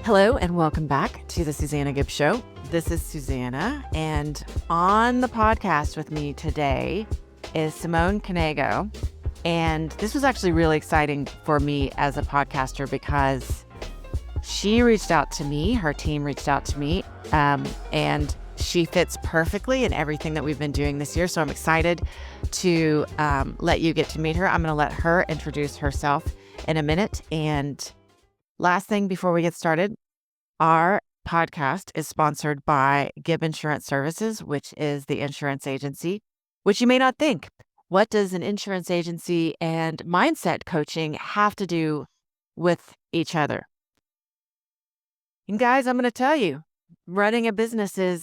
Hello and welcome back to the Susana Gibb Show. This is Susana, and on the podcast with me today is Simone Knego. And this was actually really exciting for me as a podcaster because she reached out to me, her team reached out to me, and she fits perfectly in everything that we've been doing this year. So I'm excited to let you get to meet her. I'm going to let her introduce herself in a minute. And last thing before we get started, our podcast is sponsored by Gibb Insurance Services, which is the insurance agency, which you may not think. What does an insurance agency and mindset coaching have to do with each other? And guys, I'm going to tell you, running a business is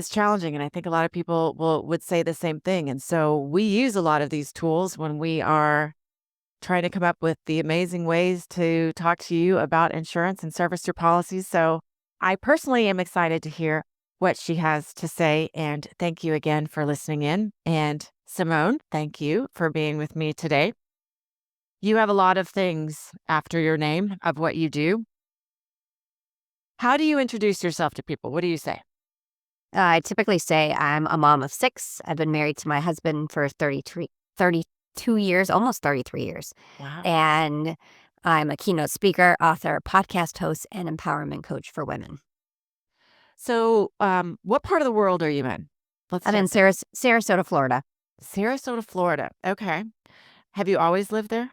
challenging, and I think a lot of people would say the same thing. And so we use a lot of these tools when we are trying to come up with the amazing ways to talk to you about insurance and service your policies. So I personally am excited to hear what she has to say. And thank you again for listening in. And Simone, thank you for being with me today. You have a lot of things after your name of what you do. How do you introduce yourself to people? What do you say? I typically say I'm a mom of 6. I've been married to my husband for 32 years, almost 33 years. Wow. And I'm a keynote speaker, author, podcast host, and empowerment coach for women. So what part of the world are you in? I'm in Sarasota, Florida. Sarasota, Florida. Okay. Have you always lived there?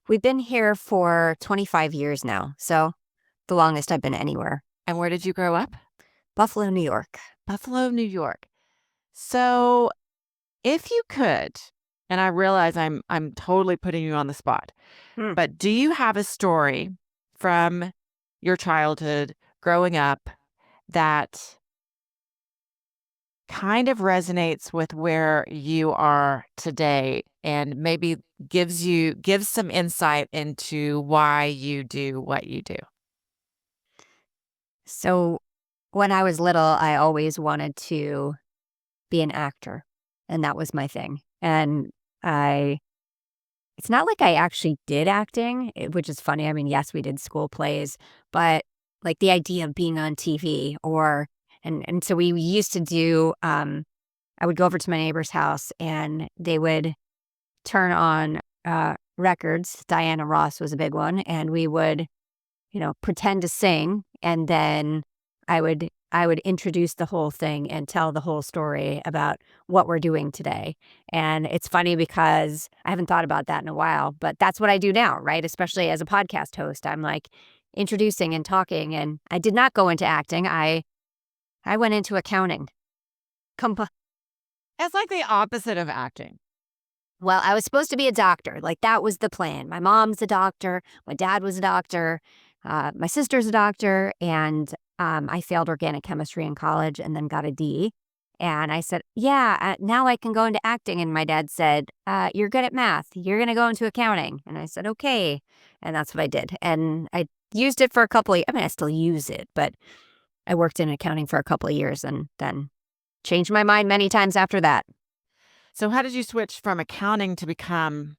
We've been here for 25 years now, so the longest I've been anywhere. And where did you grow up? Buffalo, New York. Buffalo, New York. So if you could, and I realize I'm totally putting you on the spot, but do you have a story from your childhood growing up that kind of resonates with where you are today and maybe gives some insight into why you do what you do? So when I was little, I always wanted to be an actor, and that was my thing. And it's not like I actually did acting, which is funny. I mean, yes, we did school plays, but like the idea of being on TV and so we used to do, I would go over to my neighbor's house and they would turn on records. Diana Ross was a big one. And we would, pretend to sing. And then I would introduce the whole thing and tell the whole story about what we're doing today. And it's funny because I haven't thought about that in a while, but that's what I do now, right? Especially as a podcast host, I'm like introducing and talking. And I did not go into acting. I went into accounting. It's like the opposite of acting. Well, I was supposed to be a doctor. Like that was the plan. My mom's a doctor. My dad was a doctor. My sister's a doctor. And I failed organic chemistry in college and then got a D. And I said, yeah, now I can go into acting. And my dad said, you're good at math. You're going to go into accounting. And I said, okay. And that's what I did. And I used it for a couple of, I still use it, but I worked in accounting for a couple of years and then changed my mind many times after that. So how did you switch from accounting to become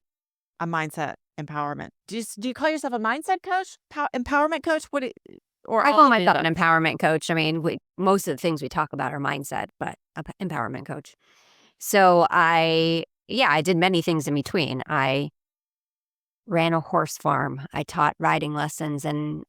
a mindset empowerment? Do you call yourself a mindset coach, empowerment coach? I call myself an empowerment coach. I mean, most of the things we talk about are mindset, but empowerment coach. So I did many things in between. I ran a horse farm. I taught riding lessons and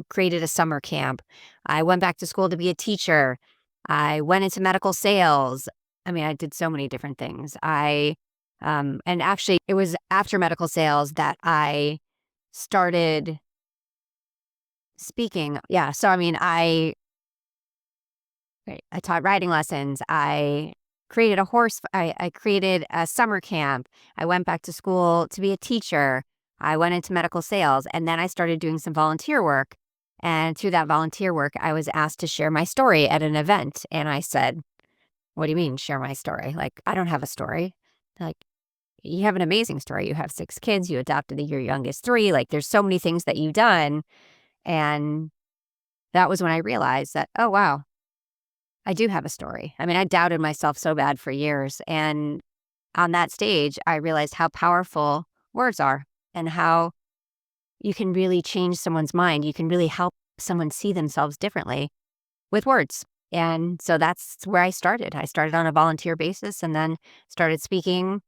created a summer camp. I went back to school to be a teacher. I went into medical sales. I mean, I did so many different things. And actually, it was after medical sales that I started speaking. Yeah. So, I mean, I taught riding lessons. I created I created a summer camp. I went back to school to be a teacher. I went into medical sales, and then I started doing some volunteer work. And through that volunteer work, I was asked to share my story at an event. And I said, what do you mean share my story? Like, I don't have a story. Like, you have an amazing story. You have 6 kids. You adopted your youngest 3. Like, there's so many things that you've done. And that was when I realized that, oh, wow, I do have a story. I mean, I doubted myself so bad for years. And on that stage, I realized how powerful words are and how you can really change someone's mind. You can really help someone see themselves differently with words. And so that's where I started. I started on a volunteer basis and then started speaking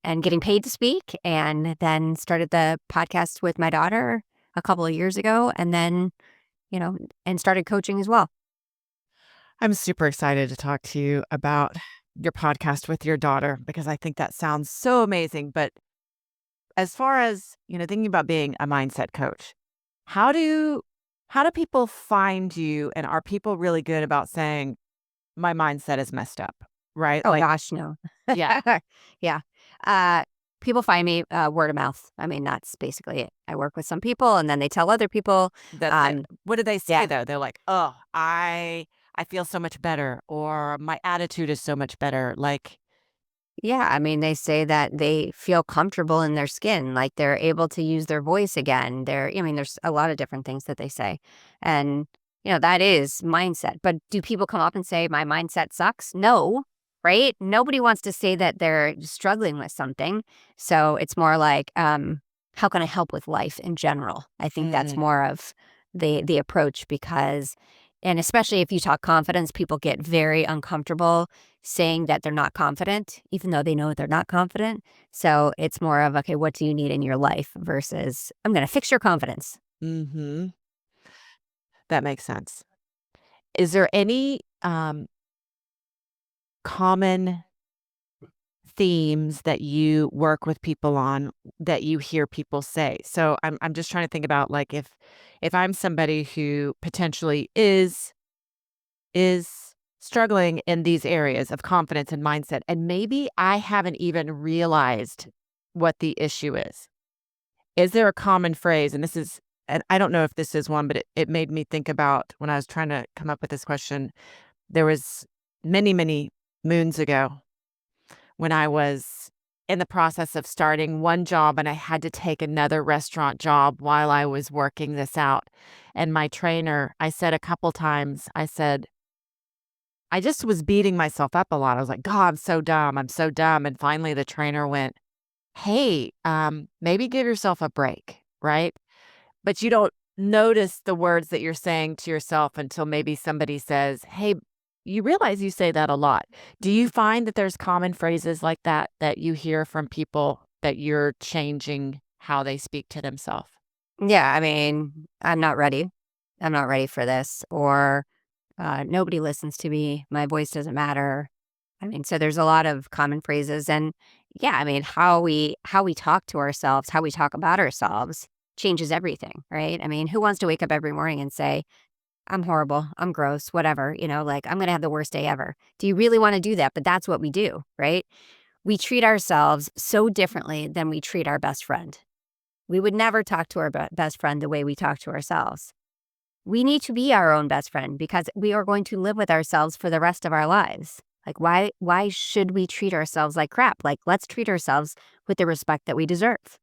and getting paid to speak, and then started the podcast with my daughter a couple of years ago, and then, and started coaching as well. I'm super excited to talk to you about your podcast with your daughter because I think that sounds so amazing. But as far as, thinking about being a mindset coach, how do people find you, and are people really good about saying my mindset is messed up, right? Oh Like, gosh, no. yeah, Yeah. Uh, People find me word of mouth. I mean, that's basically it. I work with some people and then they tell other people. that's it. What do they say Yeah. though? They're like, "Oh, I feel so much better," or "My attitude is so much better." Like, Yeah. I mean, they say that they feel comfortable in their skin, like they're able to use their voice again. There's a lot of different things that they say. And, that is mindset. But do people come up and say, my mindset sucks? No, right? Nobody wants to say that they're struggling with something. So it's more like, how can I help with life in general? I think that's mm, more of the approach because, and especially if you talk confidence, people get very uncomfortable saying that they're not confident, even though they know they're not confident. So it's more of, okay, what do you need in your life versus I'm going to fix your confidence. mhm, that makes sense. Is there any common themes that you work with people on that you hear people say? So I'm just trying to think about, like, if I'm somebody who potentially is struggling in these areas of confidence and mindset, and maybe I haven't even realized what the issue is. Is there a common phrase? And I don't know if this is one, but it made me think about when I was trying to come up with this question. There was many, many moons ago when I was in the process of starting one job and I had to take another restaurant job while I was working this out. And my trainer, I said a couple times, I said, I just was beating myself up a lot. I was like, God, I'm so dumb. I'm so dumb. And finally the trainer went, hey, maybe give yourself a break, right? But you don't notice the words that you're saying to yourself until maybe somebody says, hey, you realize you say that a lot. Do you find that there's common phrases like that that you hear from people that you're changing how they speak to themselves? Yeah. I mean, I'm not ready. I'm not ready for this. Or nobody listens to me. My voice doesn't matter. I mean, so there's a lot of common phrases. And yeah, I mean, how we talk to ourselves, how we talk about ourselves changes everything, right? I mean, who wants to wake up every morning and say, I'm horrible, I'm gross, whatever, like I'm going to have the worst day ever. Do you really want to do that? But that's what we do, right? We treat ourselves so differently than we treat our best friend. We would never talk to our best friend the way we talk to ourselves. We need to be our own best friend because we are going to live with ourselves for the rest of our lives. Like why should we treat ourselves like crap? Like let's treat ourselves with the respect that we deserve.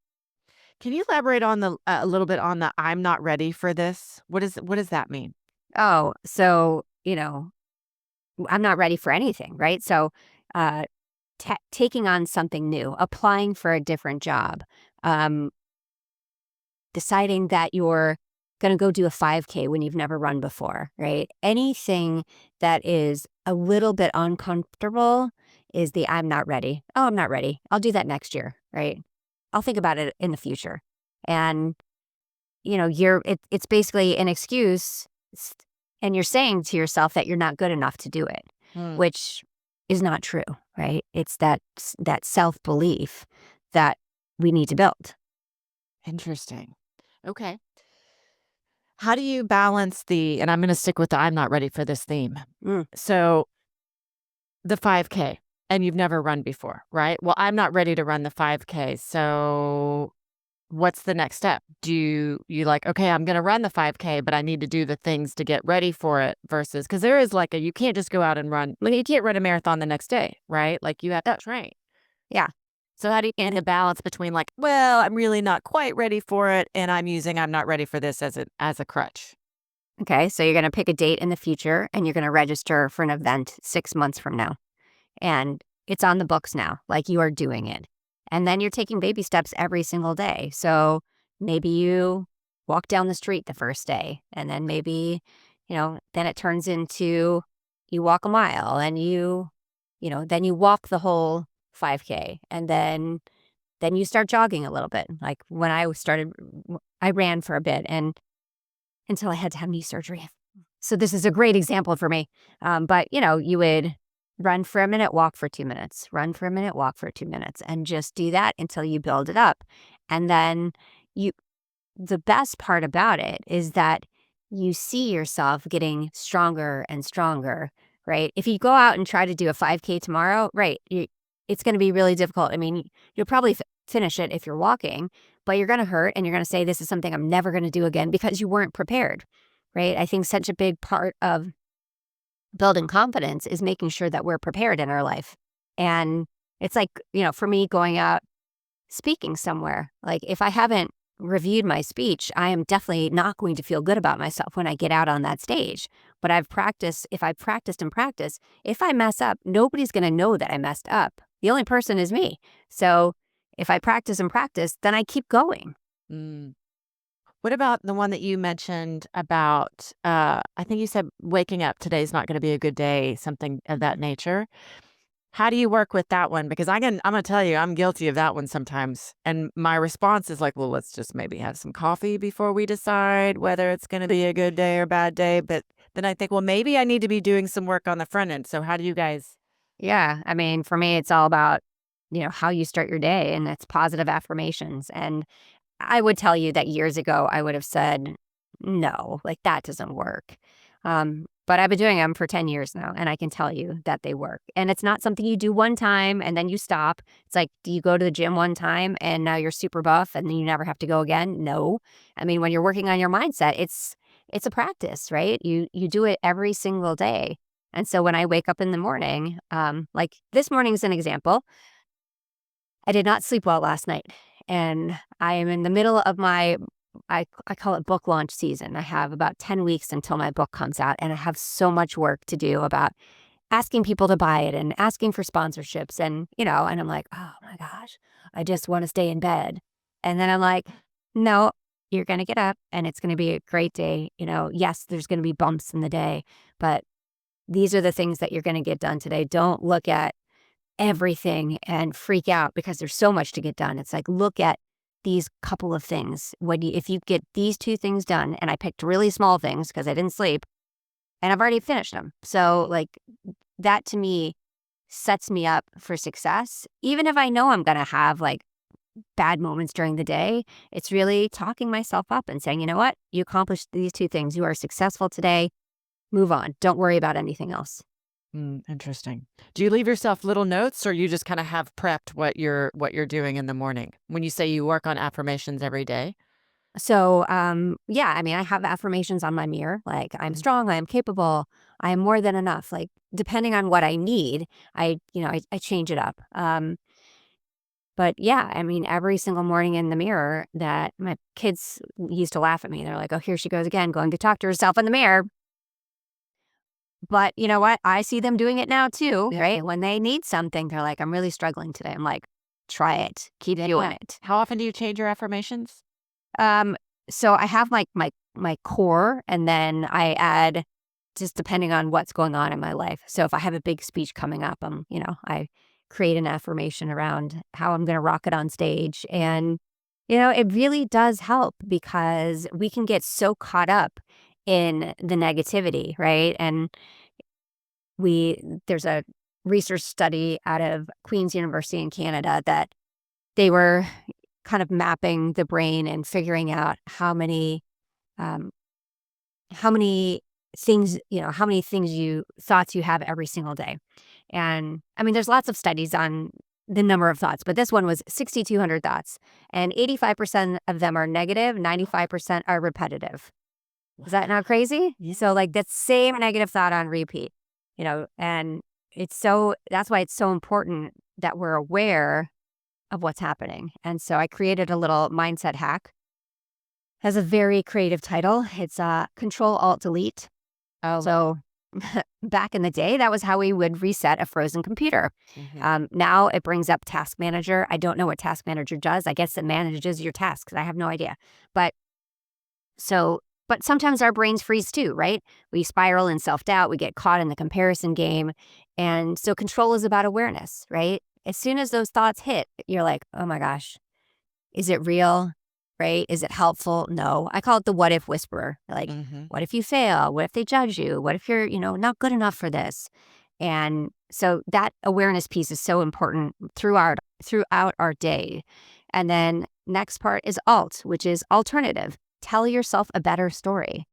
Can you elaborate on a little bit on the I'm not ready for this? What does that mean? Oh, so, I'm not ready for anything, right? So, uh taking on something new, applying for a different job, um deciding that you're going to go do a 5K when you've never run before, right? Anything that is a little bit uncomfortable is the I'm not ready. Oh, I'm not ready. I'll do that next year, right? I'll think about it in the future. And it's basically an excuse and you're saying to yourself that you're not good enough to do it, Hmm, which is not true, right? It's that self-belief that we need to build. interesting. Okay. How do you balance and I'm going to stick with the I'm not ready for this theme. Mm. So the 5K, and you've never run before, right? Well, I'm not ready to run the 5K. So what's the next step? Do you like, okay, I'm going to run the 5K, but I need to do the things to get ready for it versus, because there is like you can't just go out and run, like you can't run a marathon the next day, right? Like you have to Oh, train. yeah. So how do you get a balance between like, well, I'm really not quite ready for it, and I'm using I'm not ready for this as a crutch? Okay. So you're going to pick a date in the future and you're going to register for an event 6 months from now. And it's on the books now, like you are doing it. And then you're taking baby steps every single day. So maybe you walk down the street the first day. And then maybe, then it turns into you walk a mile and then you walk the whole 5K. And then you start jogging a little bit. Like when I started, I ran for a bit and until I had to have knee surgery. So this is a great example for me. But you would run for a minute, walk for 2 minutes, run for a minute, walk for 2 minutes, and just do that until you build it up. And then the best part about it is that you see yourself getting stronger and stronger, right? If you go out and try to do a 5K tomorrow, right, it's going to be really difficult. I mean, you'll probably finish it if you're walking, but you're going to hurt and you're going to say, this is something I'm never going to do again because you weren't prepared, right? I think such a big part of building confidence is making sure that we're prepared in our life. And it's like, for me going out speaking somewhere, like if I haven't reviewed my speech, I am definitely not going to feel good about myself when I get out on that stage. But if I've practiced and practiced, if I mess up, nobody's going to know that I messed up. The only person is me. So if I practice and practice, then I keep going. Mm. What about the one that you mentioned about, I think you said waking up, today's not going to be a good day, something of that nature. How do you work with that one? Because I'm going to tell you, I'm guilty of that one sometimes. And my response is like, well, let's just maybe have some coffee before we decide whether it's going to be a good day or bad day. But then I think, well, maybe I need to be doing some work on the front end. So how do you guys? Yeah. I mean, for me, it's all about, how you start your day, and it's positive affirmations. And I would tell you that years ago, I would have said, no, like that doesn't work. But I've been doing them for 10 years now, and I can tell you that they work. And it's not something you do one time and then you stop. It's like, do you go to the gym one time and now you're super buff and then you never have to go again? No. I mean, when you're working on your mindset, it's a practice, right? You do it every single day. And so when I wake up in the morning, like this morning's an example. I did not sleep well last night, and I am in the middle of my I call it book launch season. I have about 10 weeks until my book comes out, and I have so much work to do about asking people to buy it and asking for sponsorships and I'm like, "Oh my gosh, I just want to stay in bed." And then I'm like, "No, you're going to get up and it's going to be a great day. Yes, there's going to be bumps in the day, but these are the things that you're going to get done today. Don't look at everything and freak out because there's so much to get done. It's like, look at these couple of things. If you get these two things done, and I picked really small things because I didn't sleep, and I've already finished them. So like that to me sets me up for success. Even if I know I'm going to have like bad moments during the day, it's really talking myself up and saying, you know what? You accomplished these two things. You are successful today. Move on. Don't worry about anything else. Interesting. Do you leave yourself little notes, or you just kind of have prepped what you're doing in the morning when you say you work on affirmations every day? So, yeah, I mean, I have affirmations on my mirror, like I'm strong, I am capable, I am more than enough. Like depending on what I need, I change it up. But yeah, I mean, every single morning in the mirror that my kids used to laugh at me. They're like, "Oh, here she goes again, going to talk to herself in the mirror." But you know what? I see them doing it now too, Yeah. right? When they need something, they're like, "I'm really struggling today." I'm like, "Try it. Keep doing it." How often do you change your affirmations? Um, so I have like my core, and then I add just depending on what's going on in my life. So if I have a big speech coming up, I create an affirmation around how I'm going to rock it on stage. And it really does help because we can get so caught up in the negativity, right? And there's a research study out of Queen's University in Canada that they were kind of mapping the brain and figuring out um, how many thoughts you have every single day. And I mean, there's lots of studies on the number of thoughts, but this one was 6,200 thoughts, and 85% of them are negative, 95% are repetitive. Is that not crazy? Yeah. So like that same negative thought on repeat, and that's why it's so important that we're aware of what's happening. And so I created a little mindset hack. Has a very creative title. It's Control Alt Delete. Oh, So back in the day, that was how we would reset a frozen computer. mhm. Now it brings up Task Manager. I don't know what Task Manager does. I guess it manages your tasks. I have no idea. But So, but sometimes our brains freeze too, right? We spiral in self-doubt, we get caught in the comparison game. And so control is about awareness, right? As soon as those thoughts hit, you're like, oh my gosh, is it real? Right? Is it helpful? No. I call it the what if whisperer. Like, what if you fail? What if they judge you? What if you're, not good enough for this? And so that awareness piece is so important throughout our day. And then next part is alt, which is alternative. Tell yourself a better story.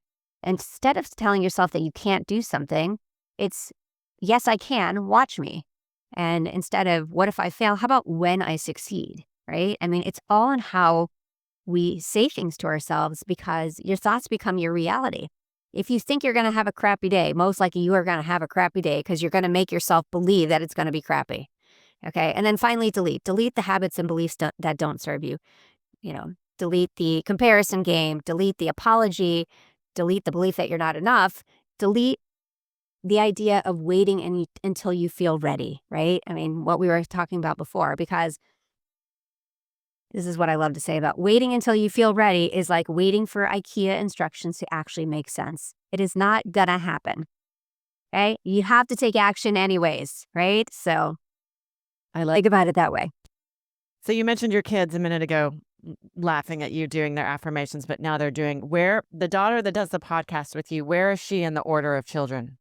Instead of telling yourself that you can't do something, it's yes, I can, watch me. And instead of what if I fail, how about when I succeed? Right? I mean, it's all in how we say things to ourselves because your thoughts become your reality. If you think you're going to have a crappy day, most likely you are going to have a crappy day because you're going to make yourself believe that it's going to be crappy. Okay. And then finally, delete. Delete the habits and beliefs that don't serve you. Delete the comparison game, delete the apology, delete the belief that you're not enough, delete the idea of waiting until you feel ready, right? I mean, what we were talking about before, because this is what I love to say about waiting until you feel ready is like waiting for IKEA instructions to actually make sense. It is not gonna happen. Okay? You have to take action anyways, right? So I like about it that way. So you mentioned your kids a minute ago laughing at you doing their affirmations, but now they're doing the daughter that does the podcast with you, where is she in the order of children?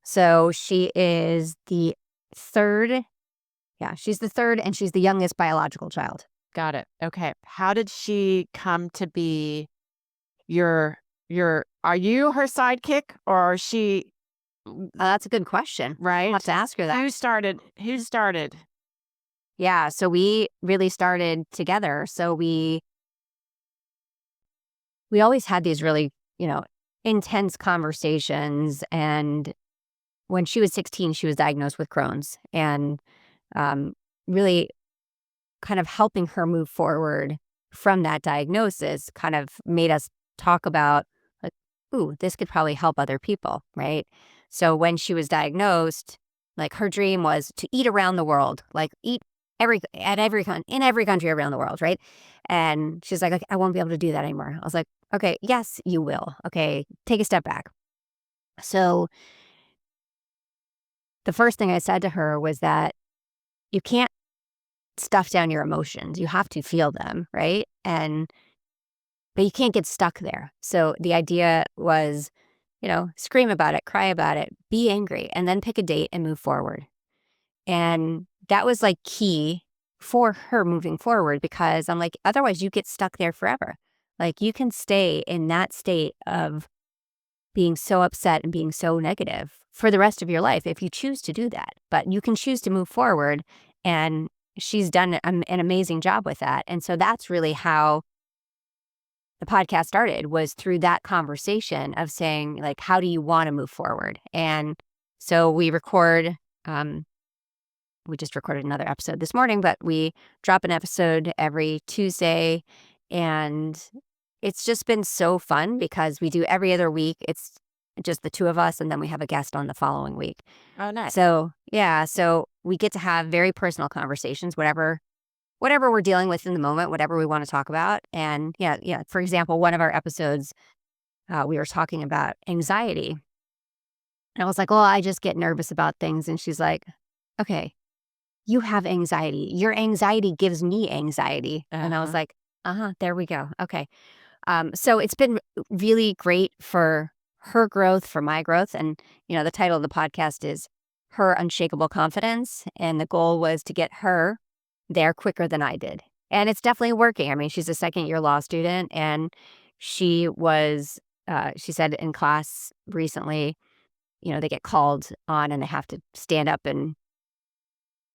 So she is the third. Yeah, she's the third and she's the youngest biological child. Got it. Okay. How did she come to be are you her sidekick or is she That's a good question. right? I'll have to ask her that. Who started? Yeah, so we really started together. So we always had these really, intense conversations. And when she was 16, she was diagnosed with Crohn's, and really kind of helping her move forward from that diagnosis kind of made us talk about like, ooh, this could probably help other people, right? So when she was diagnosed, like her dream was to eat around the world, like eat in every country around the world, right? And she's like, okay, I won't be able to do that anymore. I was like, okay, yes, you will. Okay, take a step back. So the first thing I said to her was that you can't stuff down your emotions. You have to feel them, right? But you can't get stuck there. So the idea was, scream about it, cry about it, be angry, and then pick a date and move forward. And that was like key for her moving forward because I'm like, otherwise you get stuck there forever. Like you can stay in that state of being so upset and being so negative for the rest of your life if you choose to do that. But you can choose to move forward. And she's done an amazing job with that. And so that's really how the podcast started, was through that conversation of saying, like, how do you want to move forward? And so we just recorded another episode this morning, but we drop an episode every Tuesday. And it's just been so fun because we do every other week. It's just the two of us, and then we have a guest on the following week. Oh, nice. So, yeah, so we get to have very personal conversations, whatever we're dealing with in the moment, whatever we want to talk about. And yeah. For example, one of our episodes, we were talking about anxiety. And I was like, well, I just get nervous about things. And she's like, okay, you have anxiety. Your anxiety gives me anxiety. And I was like, there we go. Okay. So it's been really great for her growth, for my growth. And, the title of the podcast is Her Unshakable Confidence. And the goal was to get her there quicker than I did. And it's definitely working. I mean, she's a second-year law student, and she said in class recently, they get called on and they have to stand up and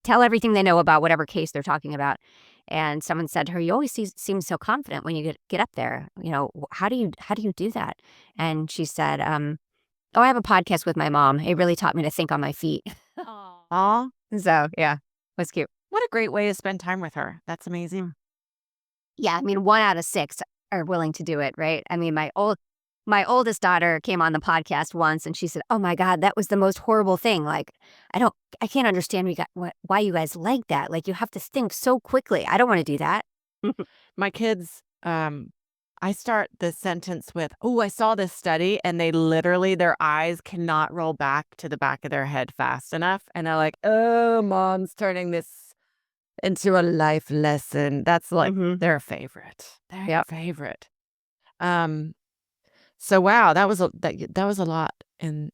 tell everything they know about whatever case they're talking about. And someone said to her, you always seem so confident when you get up there. How do you do that? And she said, I have a podcast with my mom. It really taught me to think on my feet. Aw, So yeah, it was cute. what a great way to spend time with her. That's amazing. Yeah, I mean, 1 out of 6 are willing to do it, right? I mean, my oldest daughter came on the podcast once, and she said, "Oh my God, that was the most horrible thing. Like, I can't understand why you guys like that. Like, you have to think so quickly. I don't want to do that." My kids, I start the sentence with, "Oh, I saw this study," and they literally, their eyes cannot roll back to the back of their head fast enough. And they're like, "Oh, mom's turning this into a life lesson." That's like Mm-hmm. their favorite. Their Yep. favorite. Um, so wow, that was a lot in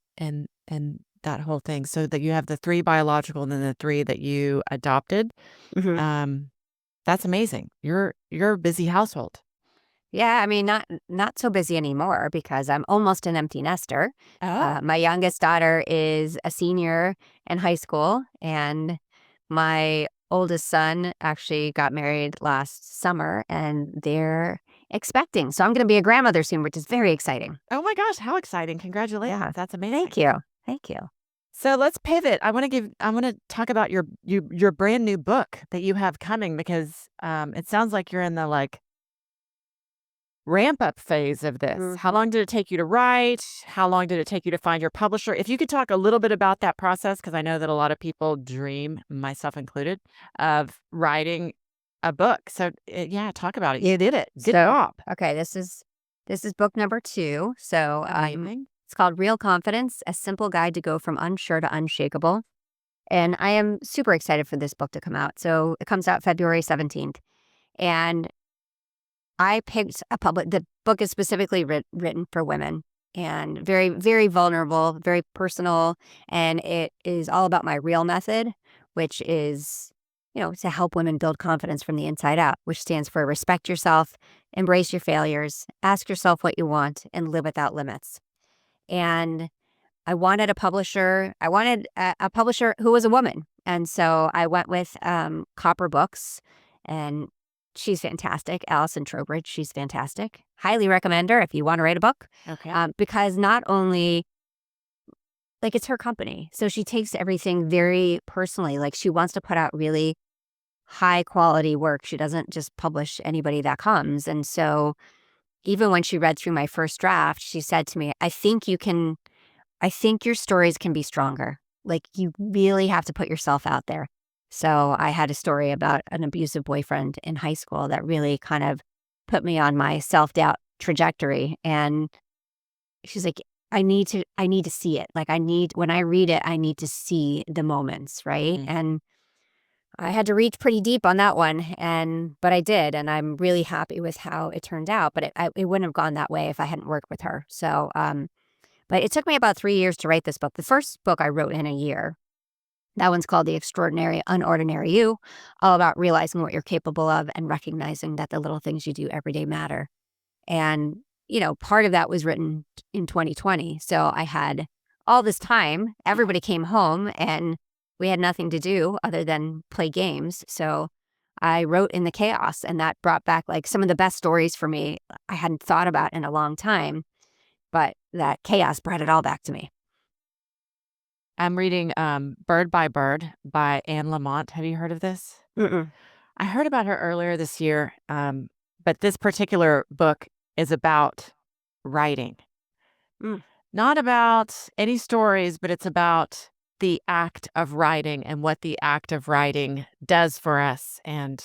that whole thing. So that you have the 3 biological and then the 3 that you adopted. Mm-hmm. Um, that's amazing. You're a busy household. Yeah, I mean, not so busy anymore because I'm almost an empty nester. Oh. My youngest daughter is a senior in high school, and my oldest son actually got married last summer, and they're expecting. So I'm going to be a grandmother soon, which is very exciting. Oh my gosh, how exciting. Congratulations. Yeah. That's amazing. Thank you. Thank you. So let's pivot. I want to talk about your brand new book that you have coming because it sounds like you're in the like ramp up phase of this. How Mhm. long did it take you to write? How long did it take you to find your publisher? If you could talk a little bit about that process, because I know that a lot of people dream, myself included, of writing a book. So yeah, talk about it. You did it. Good So, job. okay, this is book number 2. So, Amazing. it's called Real Confidence: A Simple Guide to Go from Unsure to Unshakable. And I am super excited for this book to come out. So, it comes out February 17th. And I picked the book is specifically written for women and very, very vulnerable, very personal. And it is all about my real method, which is, to help women build confidence from the inside out, which stands for respect yourself, embrace your failures, ask yourself what you want, and live without limits. And I wanted a publisher. I wanted a publisher who was a woman. And so I went with Copper Books, and she's fantastic. Allison Trowbridge, she's fantastic. Highly recommend her if you want to write a book, Okay. because not only, like, it's her company. So she takes everything very personally. Like, she wants to put out really high quality work. She doesn't just publish anybody that comes. And so even when she read through my first draft, she said to me, I think your stories can be stronger. Like, you really have to put yourself out there. So I had a story about an abusive boyfriend in high school that really kind of put me on my self-doubt trajectory. And she's like, I need to see it. Like, when I read it, I need to see the moments, right? Mm. And I had to reach pretty deep on that one, but I did, and I'm really happy with how it turned out. But it wouldn't have gone that way if I hadn't worked with her. So, but it took me about 3 years to write this book. The first book I wrote in a year. That one's called The Extraordinary Unordinary You, all about realizing what you're capable of and recognizing that the little things you do every day matter. And, part of that was written in 2020. So I had all this time. Everybody came home and we had nothing to do other than play games. So I wrote in the chaos, and that brought back like some of the best stories for me I hadn't thought about in a long time. But that chaos brought it all back to me. I'm reading Bird by Bird by Anne Lamott. Have you heard of this? Mm-mm. I heard about her earlier this year, but this particular book is about writing. Mm. Not about any stories, but it's about the act of writing and what the act of writing does for us. And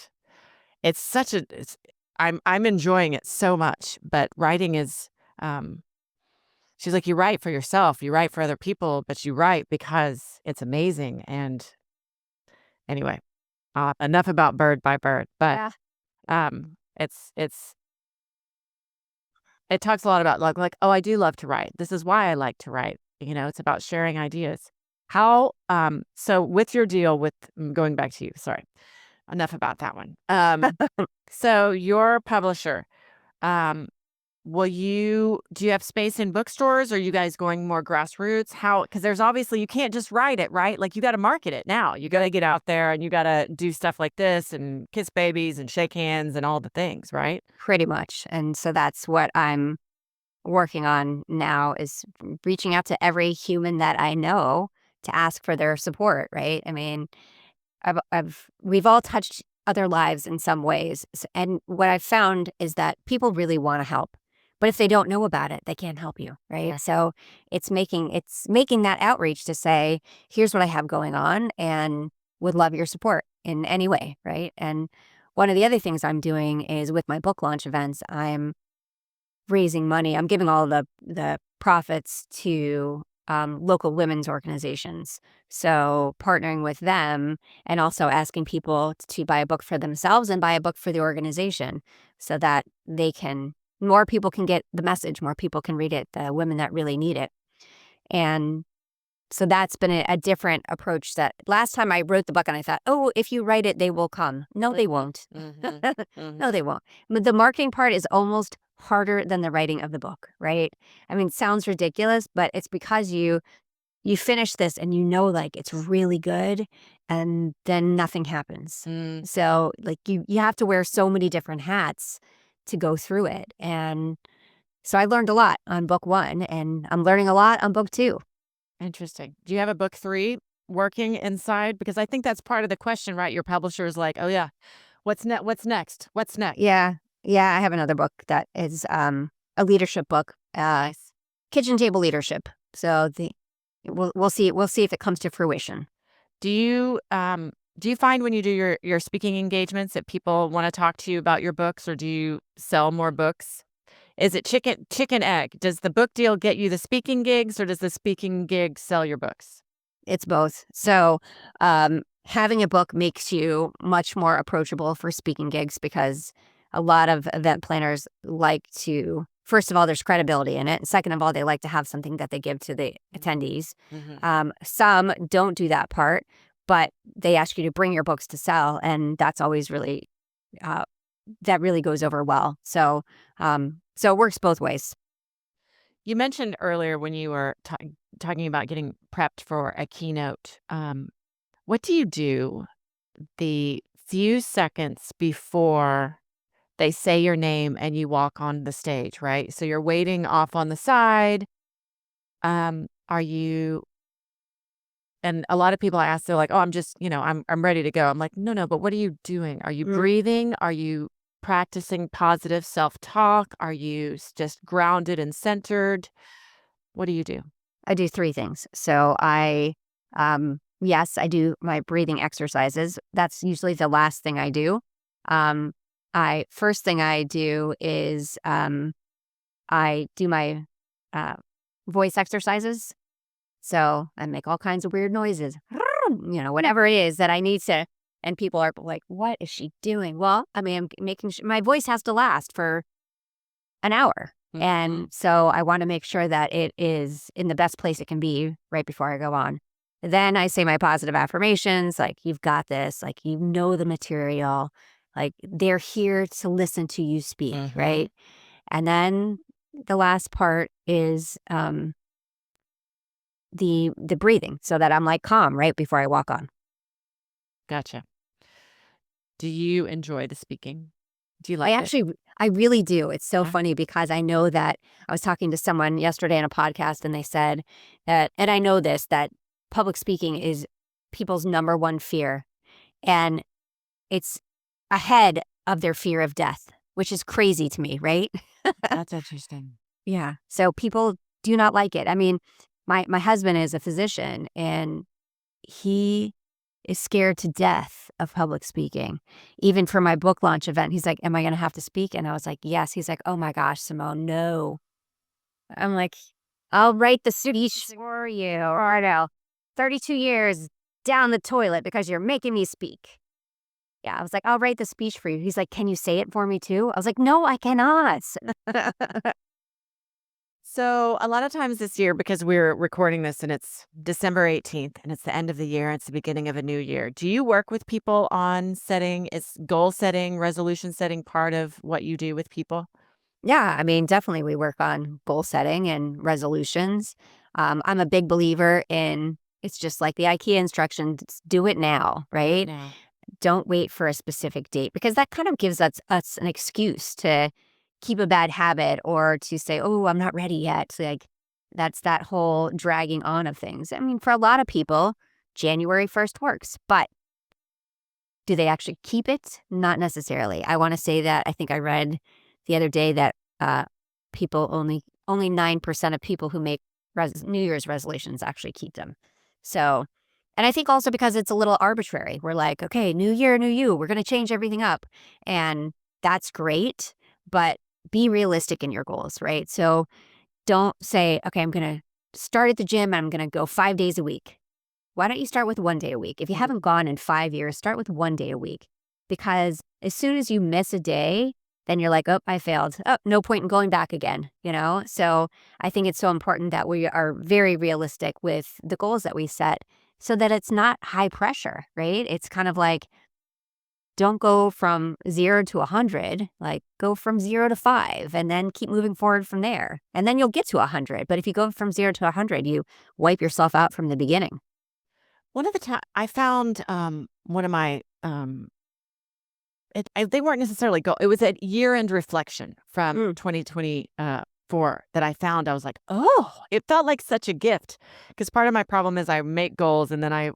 it's such a it's I'm enjoying it so much, but writing is she's like, you write for yourself, you write for other people, but you write because it's amazing. And anyway, enough about Bird by Bird, but Yeah. it's it talks a lot about like, oh, I do love to write. This is why I like to write. It's about sharing ideas. How so with your deal with going back to you, sorry. Enough about that one. So your publisher, um, do you have space in bookstores? Or are you guys going more grassroots? Because there's obviously, you can't just write it, right? Like you got to market it now. You got to get out there and you got to do stuff like this and kiss babies and shake hands and all the things, right? Pretty much. And so that's what I'm working on now, is reaching out to every human that I know to ask for their support, right? I mean, we've all touched other lives in some ways. And what I've found is that people really want to help. But if they don't know about it, they can't help you, right? Yeah. So it's making that outreach to say, here's what I have going on and would love your support in any way, right? And one of the other things I'm doing is with my book launch events, I'm raising money. I'm giving all the profits to local women's organizations. So partnering with them and also asking people to buy a book for themselves and buy a book for the organization so that more people can get the message, more people can read it, the women that really need it. And so that's been a different approach. That last time I wrote the book and I thought, oh, if you write it, they will come. No, they won't. No, they won't. But the marketing part is almost harder than the writing of the book, right? I mean, it sounds ridiculous, but it's because you finish this and like it's really good and then nothing happens. So like you have to wear so many different hats to go through it. And so I learned a lot on book 1 and I'm learning a lot on book 2. Interesting. Do you have a book 3 working inside? Because I think that's part of the question, right? Your publisher is like, oh yeah, what's next? What's next? Yeah. I have another book that is a leadership book, Nice. kitchen table leadership. So we'll see if it comes to fruition. Do you find when you do your speaking engagements that people want to talk to you about your books, or do you sell more books? Is it chicken egg? Does the book deal get you the speaking gigs, or does the speaking gig sell your books? It's both. So having a book makes you much more approachable for speaking gigs because a lot of event planners like to, first of all, there's credibility in it. And second of all, they like to have something that they give to the attendees. Some don't do that part, but they ask you to bring your books to sell. And that's always really, that really goes over well. So it works both ways. You mentioned earlier when you were talking about getting prepped for a keynote. What do you do the few seconds before they say your name and you walk on the stage, right? So you're waiting off on the side. Are you? And a lot of people I ask, they're like, "Oh, I'm just, I'm ready to go." I'm like, "No, but what are you doing? Are you breathing? Are you practicing positive self-talk? Are you just grounded and centered? What do you do?" I do 3 things. So yes, I do my breathing exercises. That's usually the last thing I do. First thing I do is I do my voice exercises. So I make all kinds of weird noises, whatever it is that I need to. And people are like, what is she doing? Well, I mean, I'm making sure my voice has to last for an hour. And so I want to make sure that it is in the best place it can be right before I go on. Then I say my positive affirmations, like, you've got this, like, the material, like, they're here to listen to you speak, right? And then the last part is the breathing so that I'm like calm right before I walk on. Gotcha. Do you enjoy the speaking? Do you like it? I really do. It's so funny because I know that I was talking to someone yesterday on a podcast and they said that, and I know this, that public speaking is people's number one fear. And it's ahead of their fear of death, which is crazy to me, right? That's interesting. Yeah. So people do not like it. I mean, my husband is a physician and he is scared to death of public speaking. Even for my book launch event, he's like, am I going to have to speak? And I was like, yes. He's like, oh my gosh, Simone, no. I'm like, I'll write the speech for you. Or I know, 32 years down the toilet because you're making me speak. Yeah, I was like, I'll write the speech for you. He's like, can you say it for me too? I was like, no, I cannot. So a lot of times this year, because we're recording this and it's December 18th and it's the end of the year, it's the beginning of a new year. Do you work with people on is goal setting, resolution setting part of what you do with people? Yeah, I mean, definitely we work on goal setting and resolutions. I'm a big believer in, it's just like the IKEA instructions, do it now, right? No. Don't wait for a specific date because that kind of gives us an excuse to keep a bad habit or to say, oh, I'm not ready yet. So like that's that whole dragging on of things. I mean, for a lot of people, January 1st works, but do they actually keep it? Not necessarily. I want to say that I think I read the other day that people only 9% of people who make New Year's resolutions actually keep them. So, and I think also because it's a little arbitrary. We're like, okay, new year, new you. We're going to change everything up. And that's great. But be realistic in your goals, right? So don't say, okay, I'm going to start at the gym and I'm going to go 5 days a week. Why don't you start with 1 day a week? If you haven't gone in 5 years, start with 1 day a week. Because as soon as you miss a day, then you're like, oh, I failed. Oh, no point in going back again, So I think it's so important that we are very realistic with the goals that we set so that it's not high pressure, right? It's kind of like, don't go from 0 to 100, like go from 0 to 5 and then keep moving forward from there. And then you'll get to 100. But if you go from 0 to 100, you wipe yourself out from the beginning. One of the times I found one of my they weren't necessarily it was a year-end reflection from 2024 that I found. I was like, oh, it felt like such a gift, because part of my problem is I make goals and then I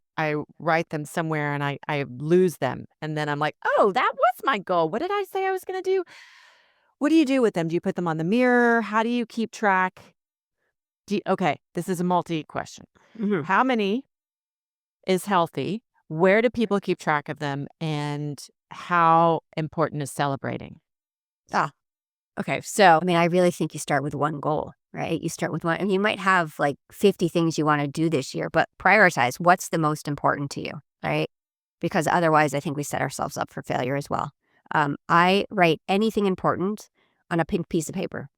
write them somewhere and I lose them. And then I'm like, oh, that was my goal. What did I say I was going to do? What do you do with them? Do you put them on the mirror? How do you keep track? Okay, this is a multi-question. Mhm. How many is healthy? Where do people keep track of them? And how important is celebrating? Okay. So, I mean, I really think you start with one goal, right? You start with one, and you might have like 50 things you want to do this year, but prioritize what's the most important to you, right? Because otherwise, I think we set ourselves up for failure as well. I write anything important on a pink piece of paper.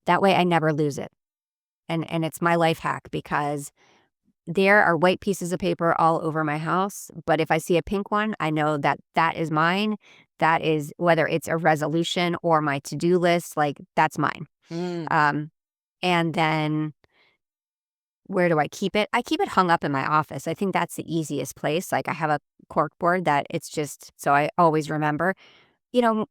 That way I never lose it. And it's my life hack because there are white pieces of paper all over my house, but if I see a pink one, I know that that is mine. That is, whether it's a resolution or my to-do list, like that's mine. Um, and then where do I keep it? I keep it hung up in my office. I think that's the easiest place. Like I have a cork board that it's just so I always remember.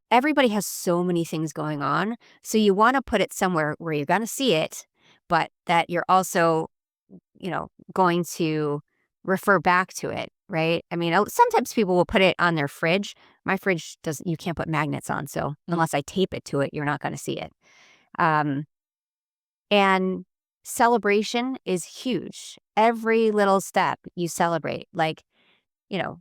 Everybody has so many things going on. So you want to put it somewhere where you're going to see it, but that you're also going to refer back to it, right? I mean, sometimes people will put it on their fridge. My fridge doesn't, you can't put magnets on. So unless I tape it to it, you're not going to see it. Um, and celebration is huge. Every little step you celebrate, like, you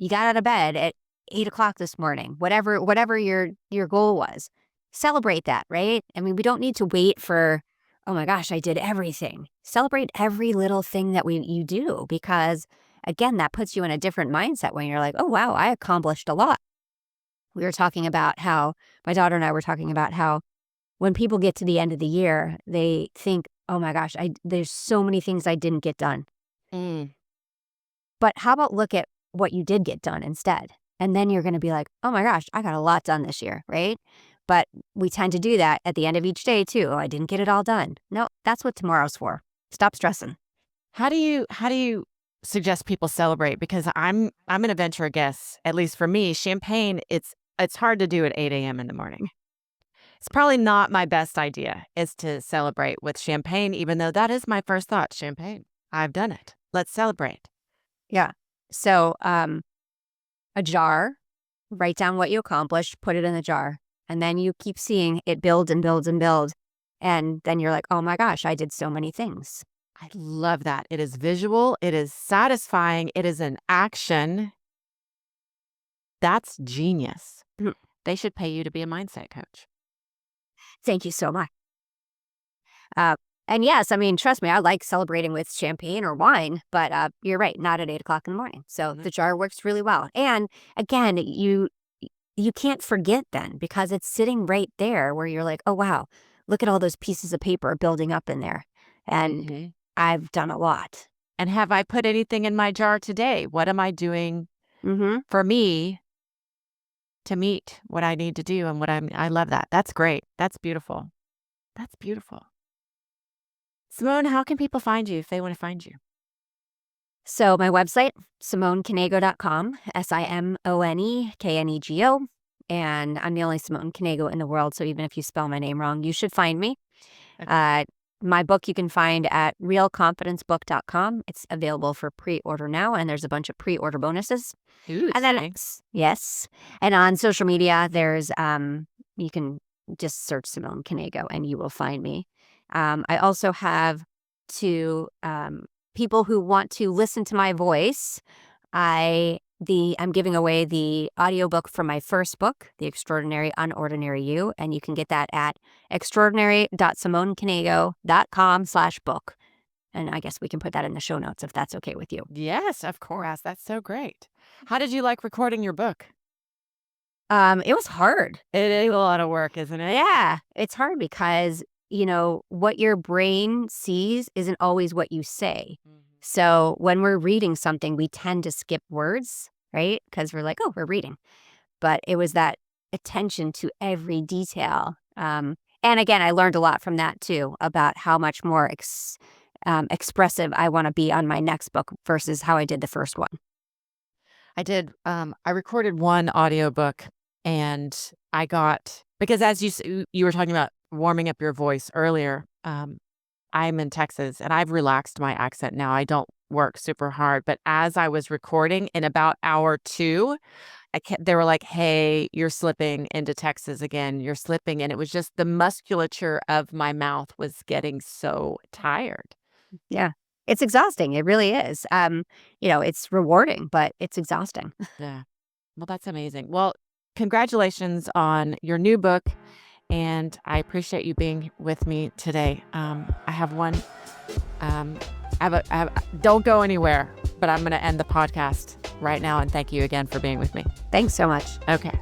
got out of bed at 8 o'clock this morning, whatever your goal was, celebrate that, right? I mean, we don't need to wait for, oh my gosh, I did everything. Celebrate every little thing that you do, because again, that puts you in a different mindset when you're like, oh wow, I accomplished a lot. We were talking about how my daughter and I were talking about how when people get to the end of the year, they think, oh my gosh, there's so many things I didn't get done. But how about look at what you did get done instead? And then you're going to be like, oh my gosh, I got a lot done this year, right? But we tend to do that at the end of each day too. Oh, I didn't get it all done. No, that's what tomorrow's for. Stop stressing. How do you suggest people celebrate? Because I'm going to venture a guess, at least for me, champagne, it's hard to do at 8 a.m. in the morning. It's probably not my best idea is to celebrate with champagne, even though that is my first thought. Champagne. I've done it. Let's celebrate. Yeah. So a jar, write down what you accomplished, put it in the jar. And then you keep seeing it build and build and build. And then you're like, oh my gosh, I did so many things. I love that. It is visual. It is satisfying. It is an action. That's genius. Mhm. They should pay you to be a mindset coach. Thank you so much. And yes, I mean, trust me, I like celebrating with champagne or wine, but you're right, not at 8 o'clock in the morning. So the jar works really well. And again, you can't forget then, because it's sitting right there where you're like, oh, wow, look at all those pieces of paper building up in there. And I've done a lot. And have I put anything in my jar today? What am I doing for me to meet what I need to do and I love that. That's great. That's beautiful. That's beautiful. Simone, how can people find you if they want to find you? So my website, SimoneKnego.com, SimoneKnego. And I'm the only Simone Knego in the world. So even if you spell my name wrong, you should find me. Okay. My book you can find at realconfidencebook.com. It's available for pre-order now, and there's a bunch of pre-order bonuses. Ooh, And then, thanks. yes. And on social media, there's, you can just search Simone Knego and you will find me. I also have to people who want to listen to my voice. I I'm giving away the audiobook for my first book, The Extraordinary Unordinary You, and you can get that at extraordinary.simonekinego.com/book. And I guess we can put that in the show notes if that's okay with you. Yes, of course. That's so great. How did you like recording your book? It was hard. It is a lot of work, isn't it? Yeah, it's hard because, what your brain sees isn't always what you say. So when we're reading something, we tend to skip words, right? Because we're like, oh, we're reading. But it was that attention to every detail. And again, I learned a lot from that too, about how much more expressive I want to be on my next book versus how I did the first one. I did. I recorded one audiobook, and I got, because as you were talking about warming up your voice earlier, I'm in Texas and I've relaxed my accent now. I don't work super hard, but as I was recording in about hour 2, they were like, hey, you're slipping into Texas again. You're slipping. And it was just the musculature of my mouth was getting so tired. Yeah. It's exhausting. It really is. It's rewarding, but it's exhausting. Yeah. Well, that's amazing. Well, congratulations on your new book. And I appreciate you being with me today. I have one. Don't go anywhere, but I'm going to end the podcast right now. And thank you again for being with me. Thanks so much. Okay.